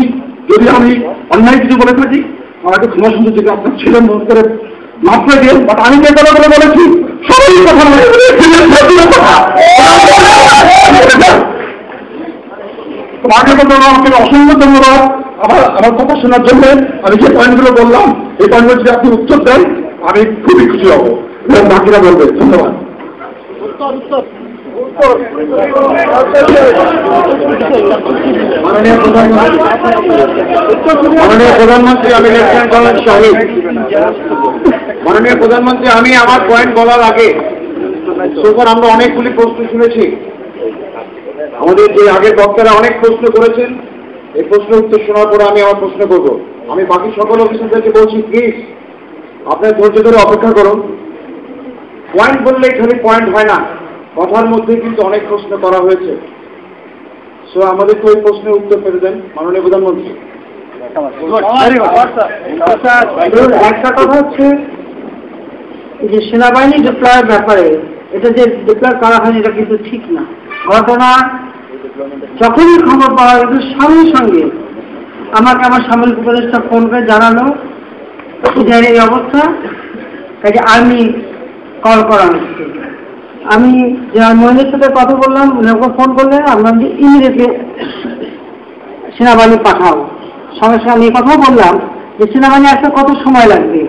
যদি আমি অন্যায় কিছু বলে থাকি আমাকে ক্ষমা সুন্দর যদি আপনার ছিলেন মনে করে মাফ করে দিয়ে, বাট আমি যে কথা বলে বলেছি সবাই কথা আমাকে অসংখ্য ধন্যবাদ আমার কথা শোনার জন্য। আমি যে পয়েন্টগুলো বললাম এই পয়েন্টগুলো যদি আপনি উত্তর দেন আমি খুবই খুশি হব, এবং বাকিরা বলবে। ধন্যবাদ। মাননীয় প্রধানমন্ত্রী, আমি লেফটেন্যান্ট কর্নেল শাহিদ। মাননীয় প্রধানমন্ত্রী, আমি আমার পয়েন্ট বলার আগে তখন আমরা অনেকগুলি প্রশ্ন শুনেছি, আমাদের যে আগের বক্তারা অনেক প্রশ্ন করেছেন। এই প্রশ্নের উত্তর শোনার পরে আমি আমার প্রশ্ন করব। আমি বাকি সকল অফিসারদেরকে বলছি, প্লিজ আপনার ধৈর্য ধরে অপেক্ষা করুন। পয়েন্ট বললেই খালি পয়েন্ট হয় না, কথার মধ্যে কিন্তু অনেক প্রশ্ন করা হয়েছে। সো আমাদেরকে ওই প্রশ্নের উত্তর পেতে দেন মাননীয় প্রধানমন্ত্রী। একটা কথা হচ্ছে যে সেনাবাহিনী ডিপ্লয়ের ব্যাপারে এটা যে ডিপ্লয় করা হয়নি এটা কিন্তু ঠিক না। ঘটনা যখনই খবর পাওয়া গেল সঙ্গে সঙ্গে আমাকে আমার সামরিক উপদেষ্টা ফোন করে জানালো যে এই অবস্থা, কাজে আর্মি কল করা হচ্ছে। আমি মহিলার সাথে কথা বললাম, উনি ওকে ফোন করলেন, আমরা যে ইমিডিয়েটলি সেনাবাহিনী পাঠাও। সঙ্গে সঙ্গে আমি এই কথাও বললাম যে সেনাবাহিনী আসতে কত সময় লাগবে,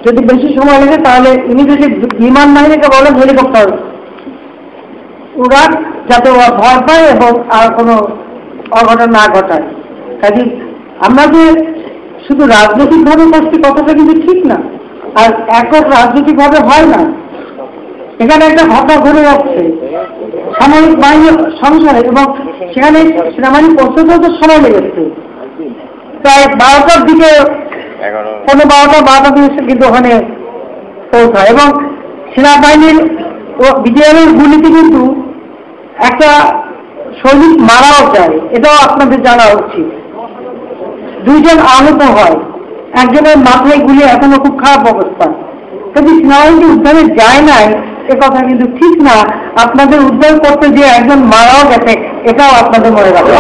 যদি বেশি সময় লাগে তাহলে ইমিডিয়েটলি বিমান বাহিনীকে বলো হেলিকপ্টার ওরা যাতে ওরা ভয় পায় এবং আর কোনো অঘটন না ঘটায়। কাজে আমরা যে শুধু রাজনৈতিকভাবে করছি কথাটা কিন্তু ঠিক না, আর একক রাজনৈতিকভাবে হয় না। এখানে একটা ঘটনা ঘটে যাচ্ছে সামরিক বাহিনীর সংসারে, এবং সেখানে সেনাবাহিনী পৌঁছতে সময় লেগেছে প্রায় 12টার দিকে, 12টা দিকে কিন্তু ওখানে পৌঁছায়। এবং সেনাবাহিনীর বিজেপির গুলিতে কিন্তু একটা সৈনিক মারাও যায়, এটাও আপনাদের জানা উচিত। 2 জন আহত হয়, একজনের মাথায় গুলি, এখনো খুব খারাপ অবস্থা। যদি সেনাবাহিনী উদ্ধারে যায় নাই এ কথা কিন্তু ঠিক না। আপনাদের উদ্ধার করতে যে একজন মারাও গেছে, এটাও আপনাদের মনে রাখবেন।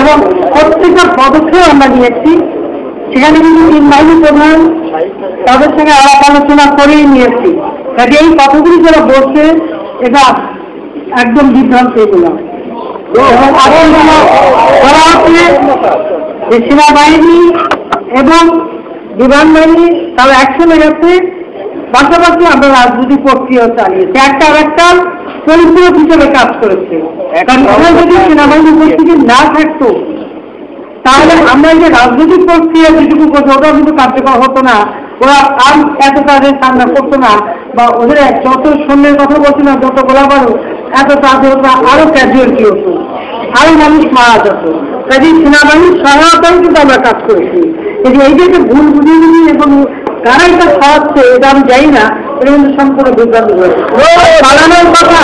এবং প্রত্যেকটা পদক্ষেপ আমরা নিয়েছি, সেখানে কিন্তু 3 বাহিনী প্রধান তাদের সঙ্গে আলাপ আলোচনা করেই নিয়েছি। কাজে এই কথাগুলি যারা বলছে এটা একদম বিভ্রান্ত এগুলো। এবং বলা হচ্ছে যে সেনাবাহিনী এবং বিমান বাহিনী তারা একসঙ্গে গেছে, পাশাপাশি আমরা রাজনৈতিক প্রক্রিয়া চালিয়েছি, একটা আরেকটা পরিপূরক হিসেবে কাজ করেছে। কারণ যদি সেনাবাহিনী উপস্থিতি না থাকতো তাহলে আমরা যে রাজনৈতিক প্রক্রিয়া যেটুকু করছে ওটাও কিন্তু কার্যকর হতো না, ওরা আর এত তাদের সামনা করতো না, বা ওদের যত সৈন্যের কথা বলছে না, যত গোলাবারও এত তাদের আরো ক্যাজুয়ালিটি হতো, আরো মানুষ মারা যেত। কাজে সেনাবাহিনীর সহায়তায় কিন্তু আমরা কাজ করেছি। এই যে ভুল বুঝিয়ে এবং কারা এটা খাওয়াচ্ছে এটা আমি জানি না, এটা কিন্তু সম্পূর্ণ বিভ্রান্ত হয়েছে। পালানোর কথা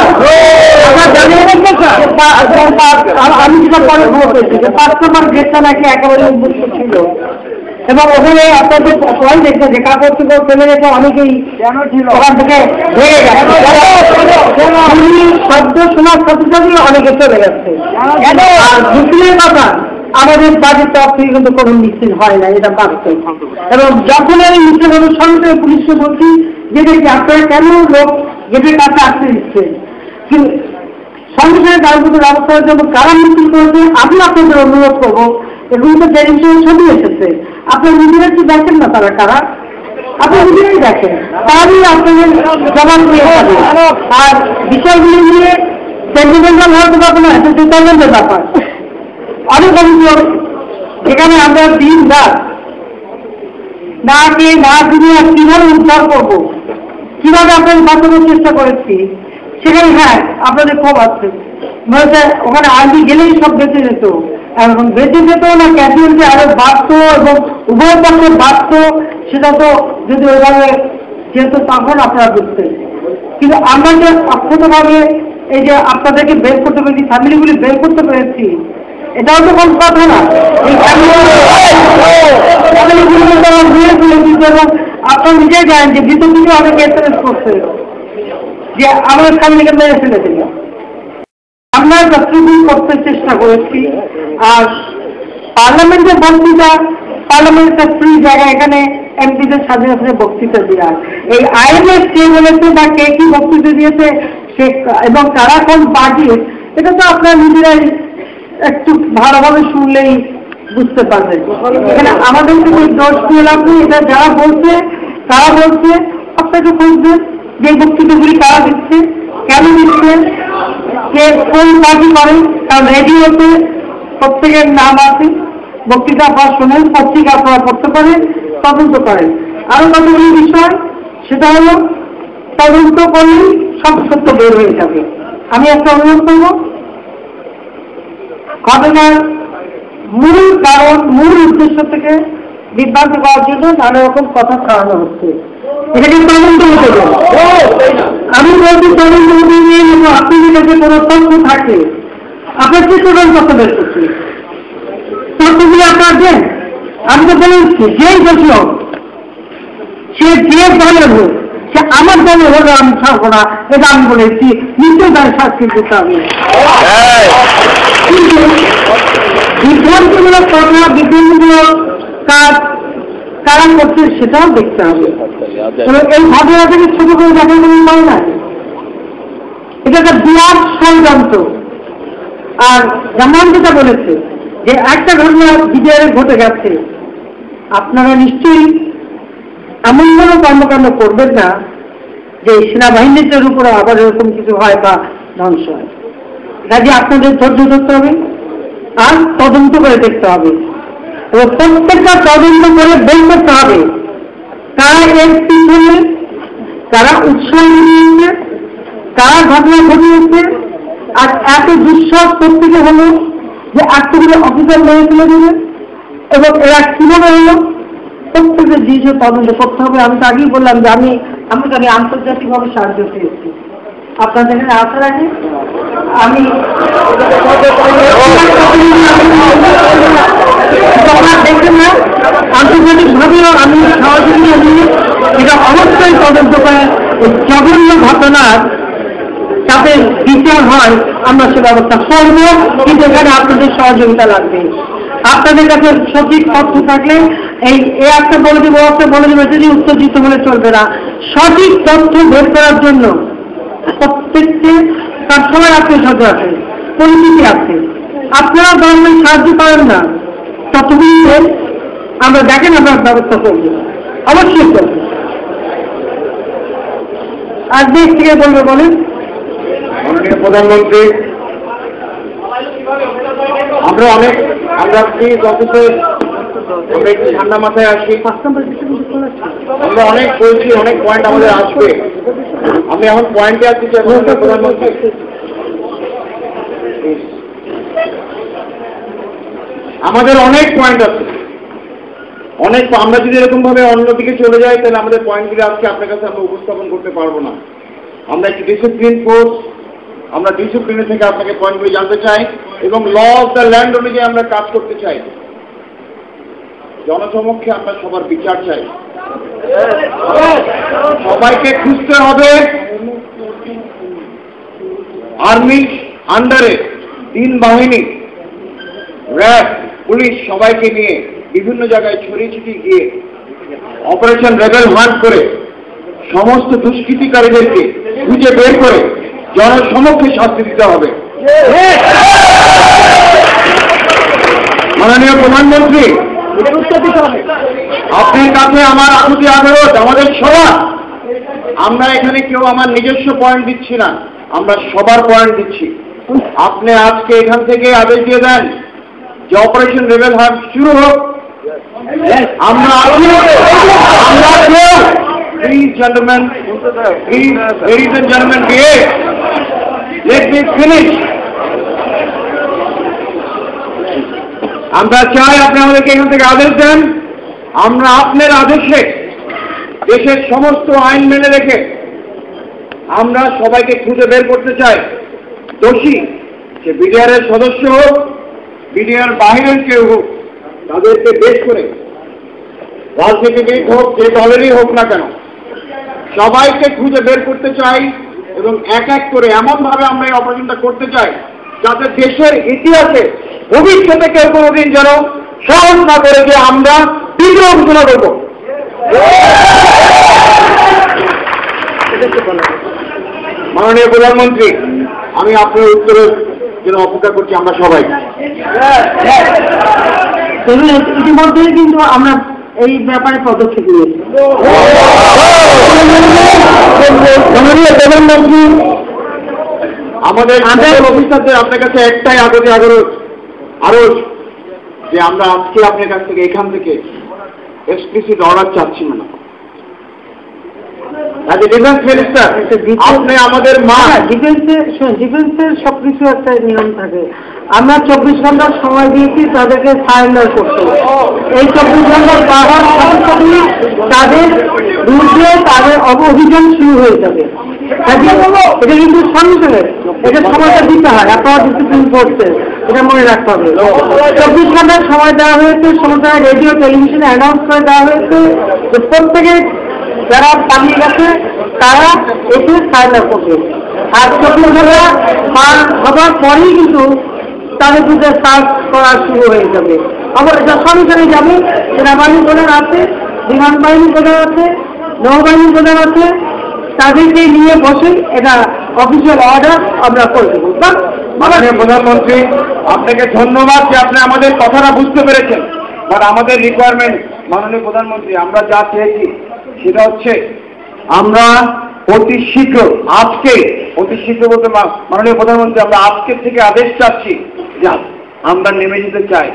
আমি যেটা পরে খবর পেয়েছি যে 5 নম্বর গেটটা নাকি একেবারে উন্মুক্ত ছিল, এবং ওখানে আপনাদের সবাই দেখছে যে কাপড় চোপড় ফেলে রেখে অনেকেই ওখান থেকে ভেঙে গেছে, শব্দ শোনার সাথে সাথে অনেকে চলে গেছে। আর মিছিলের কথা, আমাদের বাড়ির তরফ থেকে কিন্তু কোনো মিছিল হয় না, এটা বাস্তব। এবং যখন আমি মিছিল হলো সঙ্গে পুলিশকে বলছি যে দেখি আপনারা কেন লোক গেটের কাছে আসতে দিচ্ছেন, কিন্তু সঙ্গে সঙ্গে তার মধ্যে ব্যবস্থা হয়েছে। এবং কারা মিছিল করেছে আমি আপনাদের অনুরোধ করবো, এগুলো তো টেলিভিশনে ছবি এসেছে, আপনার নিজেরা কি দেখেন না তারা কারা, আপনি নিজেরাই দেখেন, তাহলেই আপনাদের জবাব দিয়ে যাবে। আর বিষয়গুলি নিয়ে সেন্টিমেন্টাল হতে পারবো না, এটা ডিটারমেন্টের ব্যাপার। অনেক অভিযোগ এখানে আমরা দিন রাত না খেয়ে না দিয়ে কিভাবে উদ্ধার করবো, কিভাবে আপনাদের বাঁচানোর চেষ্টা করেছি, সেখানে হ্যাঁ আপনাদের ক্ষোভ আছে। ওখানে আর্মি গেলেই সব বেঁচে যেত, এখন বেঁচে যেত না, ক্যাজুয়ালিটি আরো বাড়ত এবং উভয় পক্ষে বাড়ত, সেটা তো যদি ওইভাবে যেহেতু তখন আপনারা বুঝতেন। কিন্তু আমরা যে অক্ষতভাবে এই যে আপনাদেরকে বের করতে পেরেছি, ফ্যামিলিগুলি বের করতে পেরেছি, এটাও তো কোনো কথা না। এই ফ্যামিলিগুলি ঘুরে ফেলে দিচ্ছে, এবং আপনারা নিজেই জানেন যে ভিতর থেকে অনেক এসএমএস করছে যে আমাদের ফ্যামিলিকে মেরে ফেলে দিল। আমরা যতটুকু করতে চেষ্টা করেছি। আর পার্লামেন্টের বক্তৃতা, পার্লামেন্টের ফ্রি জায়গা, এখানে এমপিদের স্বাধীনতা বক্তৃতা দেওয়া, এই আইএমএস কে বলেছে বা কে কি বক্তৃতা দিয়েছে সে এবং কারা কোন পার্টির, এটা তো আপনারা নিজেরাই একটু ভালোভাবে শুনলেই বুঝতে পারবেন। এখানে আমাদের কোনো দোষ দিয়ে লাভ নেই, এটা যারা বলছে তারা বলছে, আপনাকে খুঁজবেন যে বক্তৃতাগুলি কারা দিচ্ছে, কেন দিচ্ছে, কে কোন পার্টি করে, কারণ রেডিওতে প্রত্যেকের নাম আছে, বক্তৃতা আপনারা শোনেন, পত্রিকা আপনারা পড়তে পারেন, তদন্ত করেন। আরো কতগুলি বিষয়, সেটা হলো তদন্ত করলেই সব সত্য বের হয়ে যাবে। আমি একটা অনুরোধ করব, ঘটনার মূল কারণ, মূল উদ্দেশ্য থেকে বিভ্রান্ত করার জন্য নানা রকম কথা ছড়ানো হচ্ছে, এটাকে তদন্ত হতে দেবে। আমি বলছি তদন্ত হতে নিয়ে আপনি যদি কোনো তথ্য থাকে আপনার কি তদন্ত করতে বের করছি, তথ্যগুলি আপনার দেন। আমি তো বলেছি যেই দোষী হোক সে যে দলের হোক, সে আমার দলের হলে আমি ছাড়বো না, এটা আমি বলেছি, নিশ্চয়ই তার শাস্তি দিতে হবে। কিন্তু বিভ্রান্তিমূলক কথা, বিভ্রান্তিমূলক কাজ কারা করছে সেটাও দেখতে হবে। এই ঘটনাটাকে ছোট করে দেখার কোনো উপায় নাই, এটা একটা বিরাট ষড়যন্ত্র। আর জামান যেটা বলেছে যে একটা ঘটনা বিজয়ের ঘটে গেছে, আপনারা নিশ্চয়ই এমন কোনো কর্মকাণ্ড করবেন না যে সেনাবাহিনীদের উপরে আবার এরকম কিছু হয় বা ধ্বংস হয়। কাজে আপনাদের ধৈর্য ধরতে হবে আর তদন্ত করে দেখতে হবে, এবং প্রত্যেকটা তদন্ত করে বের করতে হবে কারা এর পিছনে, কারা উৎসাহ দিয়েছে, কারা ঘটনা ঘটিয়েছে, আর এত দুঃসাহস প্রত্যেকে হলো যে এতগুলো অফিসার মেরে তুলে দেবে, এবং এরা কিভাবে হলো প্রত্যেকের জিনিস তদন্ত করতে হবে। আমি তো আগেই বললাম যে আমি আন্তর্জাতিকভাবে সাহায্য পেয়েছি আপনাদের এখানে আসার আগে। আমি দেখবেন না, আন্তর্জাতিকভাবেও আমি সহযোগিতা নিয়ে এটা অবশ্যই তদন্ত করে জঘন্য ঘটনার যাতে বিচার হয় আমরা সে ব্যবস্থা করব, কিন্তু এখানে আপনাদের সহযোগিতা লাগবে। আপনাদের কাছে সঠিক তথ্য থাকলে এই একটা বলে দেবো, একটা বলে দেবো, যদি উত্তেজিত হলে চলবে না। সঠিক তথ্য বের করার জন্য প্রত্যেককে তার সময় আত্মীয় স্বজন আছে, পরিচিতি আছে, আপনারা গভর্নমেন্ট সাহায্য করেন না, ততদিন আমরা দেখেন আমরা ব্যবস্থা করবো, অবশ্যই করবো। আর দেশ থেকে বলবে বলেন। মাননীয় প্রধানমন্ত্রী, আমরা প্লিজ অফিসে আমরা একটু ঠান্ডা মাথায় আসি। আমরা অনেক বলছি, অনেক পয়েন্ট আমাদের আসবে। আমি এখন পয়েন্টে আসছি যে প্রধানমন্ত্রী আমাদের অনেক পয়েন্ট আছে, অনেক। আমরা যদি এরকম ভাবে অন্যদিকে চলে যাই তাহলে আমাদের পয়েন্টগুলো আজকে আপনার কাছে আমরা উপস্থাপন করতে পারবো না। আমরা একটি ডিসিপ্লিন ফোর্স, আমরা ডিসিপ্লিনে থেকে আপনাকে পয়েন্টগুলি জানতে চাই এবং ল অফ দ্য ল্যান্ড অনুযায়ী আমরা কাজ করতে চাই। জনসমক্ষে আমরা সবার বিচার চাই, সবাইকে খুঁজতে হবে। আর্মি আন্ডারে 3 বাহিনী, র্যাব, পুলিশ সবাইকে নিয়ে বিভিন্ন জায়গায় ছড়িয়ে ছিটিয়ে গিয়ে অপারেশন রেবেল হান্ট করে সমস্ত দুষ্কৃতিকারীদেরকে খুঁজে বের করে জনসমক্ষে শাস্তি দিতে হবে। মাননীয় প্রধানমন্ত্রী, আপনার কাছে আমার আকুতি আগ্রহ, আমাদের সবার, আমরা এখানে কেউ আমার নিজস্ব পয়েন্ট দিচ্ছি না, আমরা সবার পয়েন্ট দিচ্ছি। আপনি আজকে এখান থেকে আদেশ দিয়ে দেন যে অপারেশন রেবেল হান্ট শুরু হোক। আমরা Please, gentlemen, please, ladies and gentlemen, behave. Let me finish. আমরা চাই আপনি আমাদেরকে এখান থেকে আদেশ দেন। আমরা আপনার আদেশে দেশের সমস্ত আইন মেনে রেখে আমরা সবাইকে খুঁজে বের করতে চাই। দোষী সে বিডিআরের সদস্য হোক, বিডিআর বাহিরের কেউ হোক, তাদেরকে বেশ করে রাজনীতিবিদ হোক, যে দলেরই হোক না কেন, সবাইকে খুঁজে বের করতে চাই এবং এক এক করে এমনভাবে আমরা এই অপারেশনটা করতে চাই যাতে দেশের ইতিহাসে ভবিষ্যতে কেউ কোনোদিন যেন সাহস না করে যে আমরা বিদ্রোহ ঘোষণা করব। মাননীয় প্রধানমন্ত্রী, আমি আপনার উত্তরের জন্য অপেক্ষা করছি আমরা সবাই। ইতিমধ্যে কিন্তু আমরা এই ব্যাপারে পদক্ষেপ নিয়েছি। মাননীয় প্রধানমন্ত্রী, আমাদের অফিসারদের আপনার কাছে একটাই আরো যে আমরা আজকে আপনার কাছ থেকে এখান থেকে এক্সপ্লিসিট অর্ডার চাচ্ছি না। ডিফেন্স মিনিস্টার, আপনি আমাদের মা। ডিফেন্সের সবকিছু একটা নিয়ম থাকে। আমরা 24 ঘন্টার সময় দিয়েছি তাদেরকে সারেন্ডার করতে। এই 24 ঘন্টার পাওয়ার সাথে সাথে তাদের বিরুদ্ধে তাদের অভিযান শুরু হয়ে যাবে। এটা কিন্তু সঙ্গে সঙ্গে এটা সময়টা দিতে হয়, আপনারা ডিসিপ্লিন করছে, এটা মনে রাখতে হবে। 24 ঘন্টার সময় দেওয়া হয়েছে, সমস্ত রেডিও টেলিভিশনে অ্যানাউন্স করে দেওয়া হয়েছে যে প্রত্যেকে যারা পালিয়ে গেছে তারা এসে সারেন্ডার করবে। আর 24 ঘন্টা পার হবার পরেই কিন্তু তাদের বিরুদ্ধে সার্চ করা শুরু হয়ে যাবে। আবার এটা সঙ্গে যাবে, সেনাবাহিনী প্রধান আছে, বিমান বাহিনী প্রধান আছে, নৌবাহিনী প্রধান আছে, তাদেরকে নিয়ে বসে এটা অফিসিয়াল অর্ডার আমরা করে দেবো। মাননীয় প্রধানমন্ত্রী, আপনাকে ধন্যবাদ যে আপনি আমাদের কথাটা বুঝতে পেরেছেন। বাট আমাদের রিকোয়ারমেন্ট, মাননীয় প্রধানমন্ত্রী, আমরা যা চেয়েছি সেটা হচ্ছে আমরা অতি শীঘ্র, আজকে, অতি শীঘ্র বলতে মাননীয় প্রধানমন্ত্রী, আমরা আজকের থেকে আদেশ চাচ্ছি যে আমরা নেমে যেতে চাই।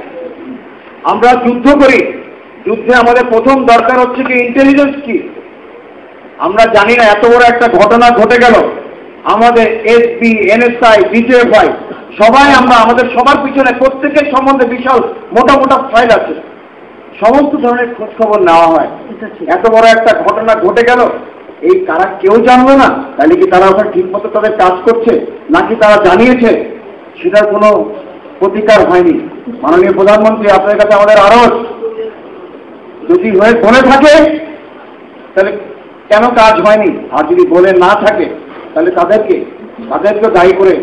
আমরা যুদ্ধ করি, যুদ্ধে আমাদের প্রথম দরকার হচ্ছে কি ইন্টেলিজেন্স কি। আমরা জানি না এত বড় একটা ঘটনা ঘটে গেল, আমাদের এসপি, এনএসআই, ডিজিএফআই সবাই আমরা আমাদের সবার পিছনে প্রত্যেকের সম্বন্ধে বিশাল মোটা মোটা ফাইল আছে, সমস্ত ধরনের খোঁজ খবর নেওয়া হয়। এত বড় একটা ঘটনা ঘটে গেল, এই তারা কেউ জানলো না, তাহলে কি তারা ওখানে ঠিক মতো তাদের কাজ করছে, নাকি তারা জানিয়েছে সেটার কোনো প্রতিকার হয়নি। মাননীয় প্রধানমন্ত্রী, আপনার কাছে আমাদের আরজ, যদি হয়ে বলে থাকে তাহলে কেন কাজ হয়নি, আর যদি বলে না থাকে তাহলে তাদেরকে দায়ী করে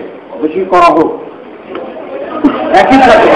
বেশি করা হোক। একই সাথে